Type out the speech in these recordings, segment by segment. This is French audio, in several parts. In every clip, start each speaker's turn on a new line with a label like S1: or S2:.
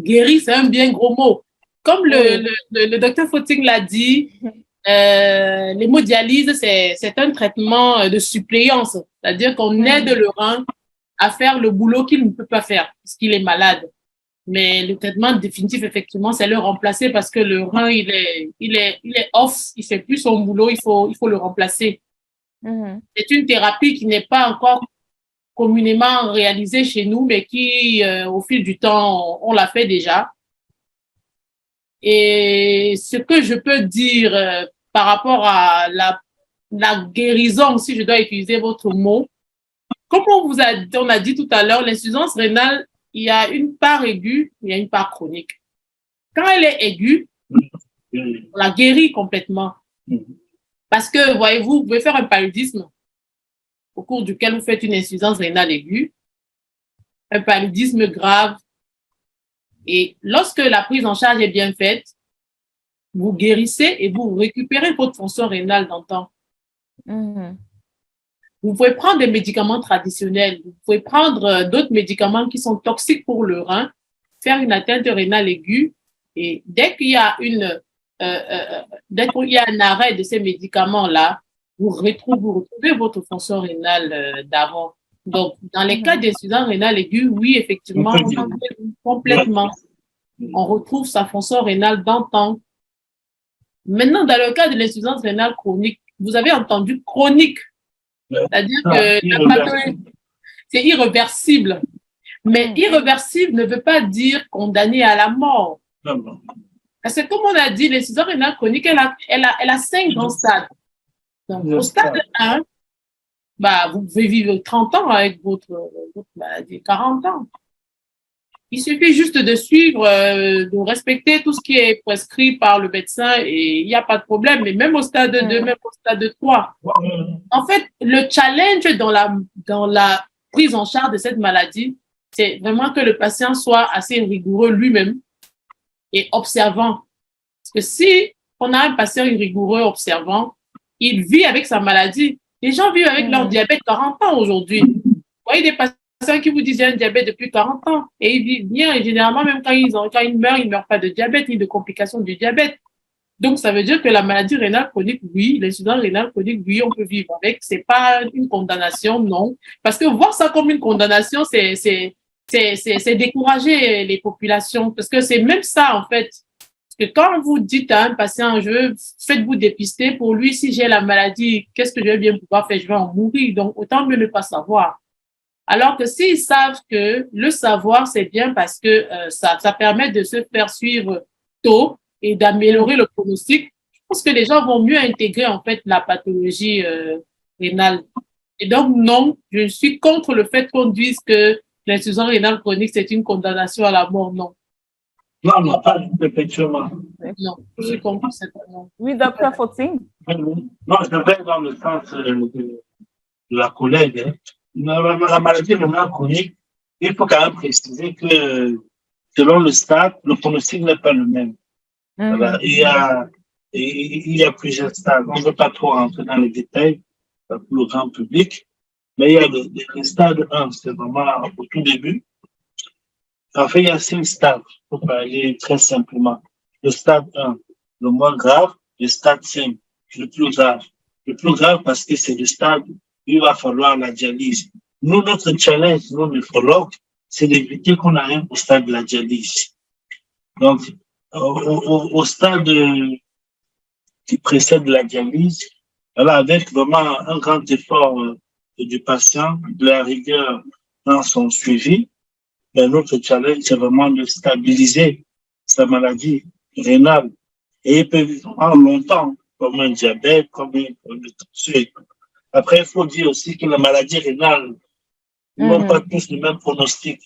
S1: guéri, c'est un bien gros mot. Comme le docteur Footing l'a dit, l'hémodialyse, c'est un traitement de suppléance. C'est-à-dire qu'on aide le rein à faire le boulot qu'il ne peut pas faire parce qu'il est malade. Mais le traitement définitif, effectivement, c'est le remplacer parce que le rein, il est off, il fait plus son boulot, il faut le remplacer. C'est une thérapie qui n'est pas encore communément réalisée chez nous, mais qui, au fil du temps, on l'a fait déjà. Et ce que je peux dire par rapport à la guérison, si je dois utiliser votre mot, comme on a dit tout à l'heure, l'insuffisance rénale, il y a une part aiguë, il y a une part chronique. Quand elle est aiguë, on la guérit complètement. Parce que, voyez-vous, vous pouvez faire un paludisme au cours duquel vous faites une insuffisance rénale aiguë, un paludisme grave. Et lorsque la prise en charge est bien faite, vous guérissez et vous récupérez votre fonction rénale d'antan. Vous pouvez prendre des médicaments traditionnels, vous pouvez prendre d'autres médicaments qui sont toxiques pour le rein, faire une atteinte rénale aiguë, et dès qu'il y a un arrêt de ces médicaments-là, vous retrouvez votre fonction rénale d'avant. Donc, dans les cas d'insuffisance rénale aiguë, oui, effectivement, complètement, on retrouve sa fonction rénale d'antan. Maintenant, dans le cas de l'insuffisance rénale chronique, vous avez entendu chronique, c'est-à-dire que la pathologie, c'est irréversible. Mais irréversible ne veut pas dire condamné à la mort. Parce que comme on a dit, l'insuffisance rénale chronique, elle a 5 grands stades. Donc, au stade 1, vous pouvez vivre 30 ans avec votre maladie, 40 ans. Il suffit juste de suivre, de respecter tout ce qui est prescrit par le médecin et il n'y a pas de problème. Mais même au stade 2, même au stade 3. En fait, le challenge dans la prise en charge de cette maladie, c'est vraiment que le patient soit assez rigoureux lui-même et observant. Parce que si on a un patient rigoureux, observant, il vit avec sa maladie. Les gens vivent avec leur diabète 40 ans aujourd'hui. Vous voyez des patients qui vous disent qu'il y a un diabète depuis 40 ans et ils vivent bien et généralement même quand ils meurent pas de diabète ni de complications du diabète. Donc ça veut dire que la maladie rénale chronique, oui, l'insuffisance rénale chronique, oui, on peut vivre avec. C'est pas une condamnation, non. Parce que voir ça comme une condamnation, c'est décourager les populations. Parce que c'est même ça, en fait. Parce que quand vous dites à un patient, faites-vous dépister, pour lui, si j'ai la maladie, qu'est-ce que je vais bien pouvoir faire? Je vais en mourir. Donc, autant mieux ne pas savoir. Alors que s'ils savent que le savoir, c'est bien parce que ça permet de se faire suivre tôt et d'améliorer le pronostic, je pense que les gens vont mieux intégrer, en fait, la pathologie rénale. Et donc, non, je suis contre le fait qu'on dise que l'insuffisance rénale chronique, c'est une condamnation à la mort, non.
S2: Non, pas effectivement.
S1: Non, je suis contre cette non.
S3: Oui, docteur Footing.
S2: Non, je vais dans le sens de la collègue. Hein. La maladie rénale chronique, il faut quand même préciser que selon le stade, le pronostic n'est pas le même. Voilà. Il y a plusieurs stades. On ne veut pas trop rentrer dans les détails pour le grand public, mais il y a le stade 1, c'est vraiment au tout début. En fait, il y a 5 stades, pour parler très simplement. Le stade 1, le moins grave, le stade 5, le plus grave. Le plus grave parce que c'est le stade où il va falloir la dialyse. Nous, notre challenge, nous, néphrologues, c'est d'éviter qu'on arrive au stade de la dialyse. Donc, au stade qui précède la dialyse, voilà, avec vraiment un grand effort du patient, de la rigueur dans son suivi, ben, notre challenge, c'est vraiment de stabiliser sa maladie rénale. Et il peut vivre longtemps, comme un diabète, comme une tension. Après, il faut dire aussi que les maladies rénales n'ont pas tous le même pronostic.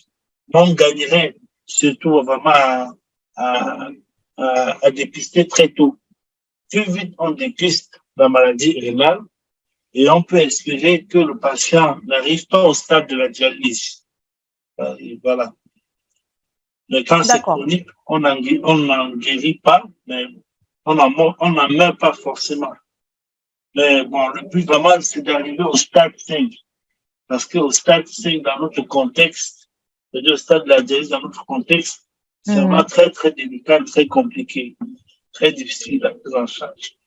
S2: On gagnerait surtout vraiment à dépister très tôt. Plus vite on dépiste la maladie rénale, et on peut espérer que le patient n'arrive pas au stade de la dialyse. Et voilà. Mais quand c'est chronique, on n'en guérit pas, mais on n'en meurt pas forcément. Mais bon, le but vraiment, c'est d'arriver au stade 5. Parce qu'au stade 5, dans notre contexte, c'est-à-dire au stade de la dialyse, dans notre contexte, C'est vraiment très, très délicat, très compliqué, très difficile à prendre en charge.